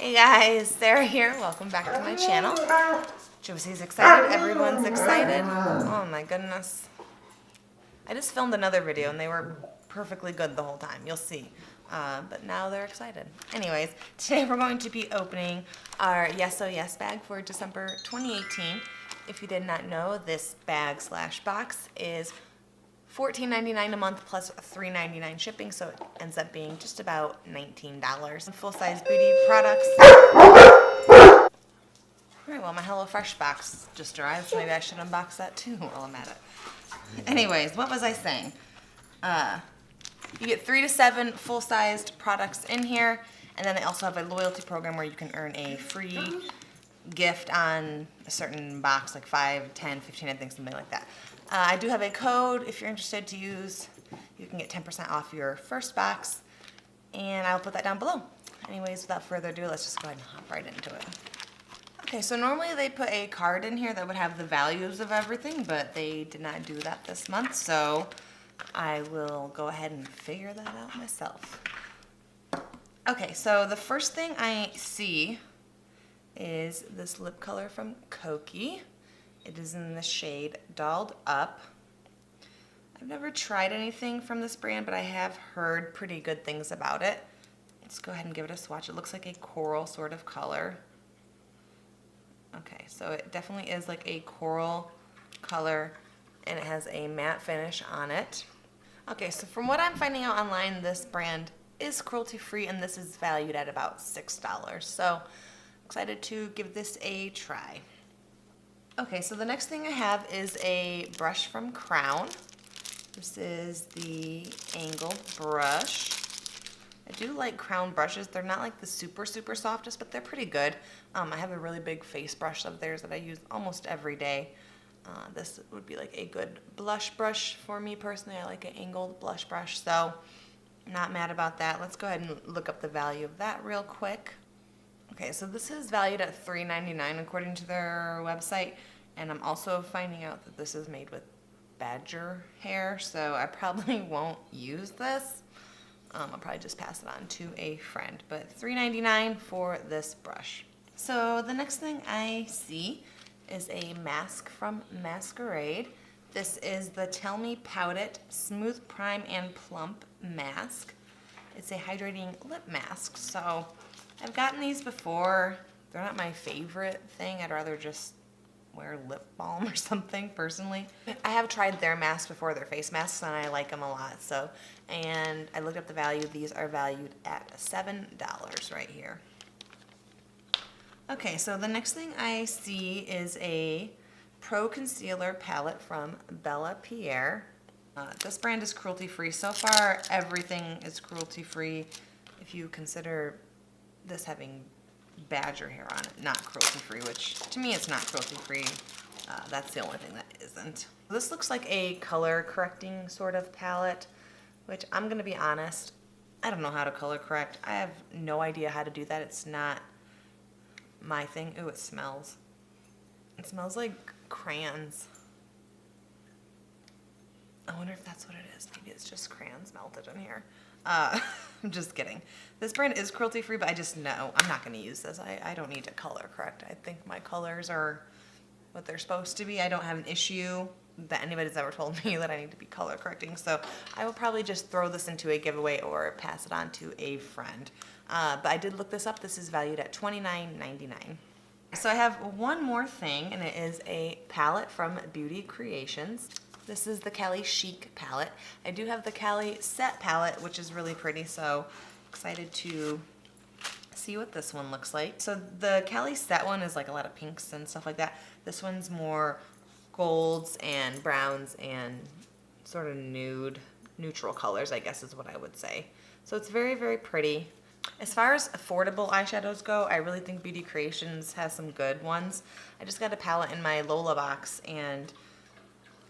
Hey guys, Sarah here. Welcome back to my channel. Josie's excited. Everyone's excited. Oh my goodness. I just filmed another video and they were perfectly good the whole time. You'll see. But now they're excited. Anyways, today we're going to be opening our Yes Oh Yes bag for December 2018. If you did not know, this bag / box is $14.99 a month plus $3.99 shipping, so it ends up being just about $19. Full-size beauty products. Alright, well, my HelloFresh box just arrived, so maybe I should unbox that too while I'm at it. Anyways, what was I saying? You get 3 to 7 full-sized products in here, and then they also have a loyalty program where you can earn a free gift on a certain box, like 5, 10, 15, I think, something like that. I do have a code if you're interested to use. You can get 10% off your first box, and I'll put that down below. Anyways, without further ado, let's just go ahead and hop right into it. Okay, so normally they put a card in here that would have the values of everything, but they did not do that this month, so I will go ahead and figure that out myself. Okay, so the first thing I see is this lip color from Kokie. It is in the shade Dolled Up. I've never tried anything from this brand, but I have heard pretty good things about it. Let's go ahead and give it a swatch. It looks like a coral sort of color. Okay, so it definitely is like a coral color, and it has a matte finish on it. Okay, so from what I'm finding out online, this brand is cruelty-free, and this is valued at about $6. So excited to give this a try. Okay, so the next thing I have is a brush from Crown. This is the angled brush. I do like Crown brushes. They're not like the super softest, but they're pretty good. I have a really big face brush of theirs that I use almost every day. This would be like a good blush brush for me personally. I like an angled blush brush, so I'm not mad about that. Let's go ahead and look up the value of that real quick. Okay, so this is valued at $3.99 according to their website, and I'm also finding out that this is made with badger hair, so I probably won't use this. I'll probably just pass it on to a friend, but $3.99 for this brush. So the next thing I see is a mask from MaskerAide. This is the Tell Me Pout It Smooth Prime and Plump Mask. It's a hydrating lip mask, so I've gotten these before. They're not my favorite thing. I'd rather just wear lip balm or something personally. I have tried their masks before, their face masks, and I like them a lot. So, and I looked up the value. These are valued at $7 right here. Okay, so the next thing I see is a Pro Concealer palette from Pierre. This brand is cruelty-free. So far, everything is cruelty-free. If you consider this having badger hair on it, not cruelty-free, which to me it's not cruelty-free. That's the only thing that isn't. This looks like a color correcting sort of palette, which I'm going to be honest, I don't know how to color correct. I have no idea how to do that. It's not my thing. Ooh, it smells. It smells like crayons. I wonder if that's what it is. Maybe it's just crayons melted in here. I'm just kidding. This brand is cruelty-free, but I just know I'm not going to use this. I don't need to color correct. I think my colors are what they're supposed to be. I don't have an issue that anybody's ever told me that I need to be color correcting, so I will probably just throw this into a giveaway or pass it on to a friend. But I did look this up. This is valued at $29.99. So I have one more thing, and it is a palette from Beauty Creations. This is the Cali Chic palette. I do have the Cali set palette, which is really pretty, so excited to see what this one looks like. So the Cali set one is like a lot of pinks and stuff like that. This one's more golds and browns and sort of neutral colors, I guess is what I would say. So it's very pretty. As far as affordable eyeshadows go, I really think Beauty Creations has some good ones. I just got a palette in my Lola box, and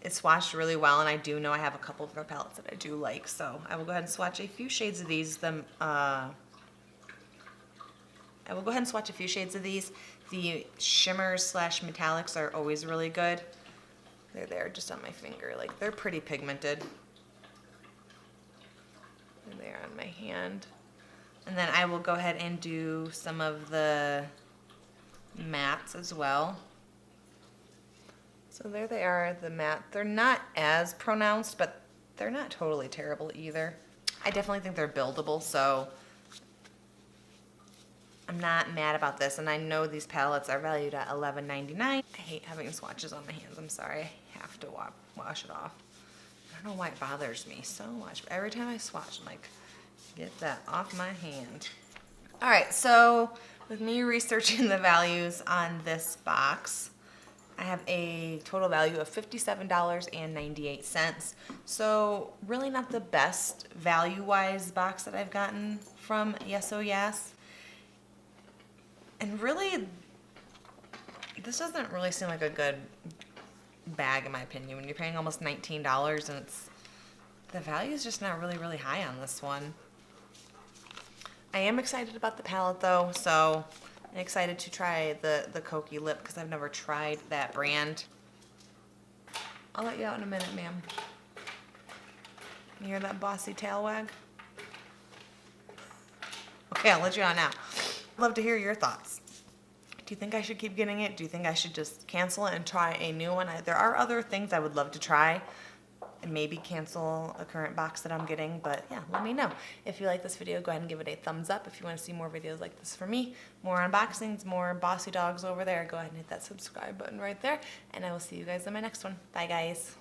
it swatched really well, and I do know I have a couple of their palettes that I do like, so I will go ahead and swatch a few shades of these. I will go ahead and swatch a few shades of these. The shimmers / metallics are always really good. They're there just on my finger. Like, they're pretty pigmented. And they are on my hand. And then I will go ahead and do some of the mattes as well. So there they are, the matte. They're not as pronounced, but they're not totally terrible either. I definitely think they're buildable, so I'm not mad about this. And I know these palettes are valued at $11.99. I hate having swatches on my hands. I'm sorry. I have to wash it off. I don't know why it bothers me so much. But every time I swatch, I'm like, get that off my hand. All right, so with me researching the values on this box, I have a total value of $57.98. So really not the best value-wise box that I've gotten from Yes Oh Yes. And really, this doesn't really seem like a good bag in my opinion. When you're paying almost $19 and the value is just not really high on this one. I am excited about the palette though, so I'm excited to try the Kokie lip because I've never tried that brand. I'll let you out in a minute, ma'am. You hear that bossy tail wag? Okay, I'll let you out now. I'd love to hear your thoughts. Do you think I should keep getting it? Do you think I should just cancel it and try a new one? There are other things I would love to try and maybe cancel a current box that I'm getting, but yeah, let me know. If you like this video, go ahead and give it a thumbs up. If you want to see more videos like this from me, more unboxings, more bossy dogs over there, go ahead and hit that subscribe button right there, and I will see you guys in my next one. Bye, guys.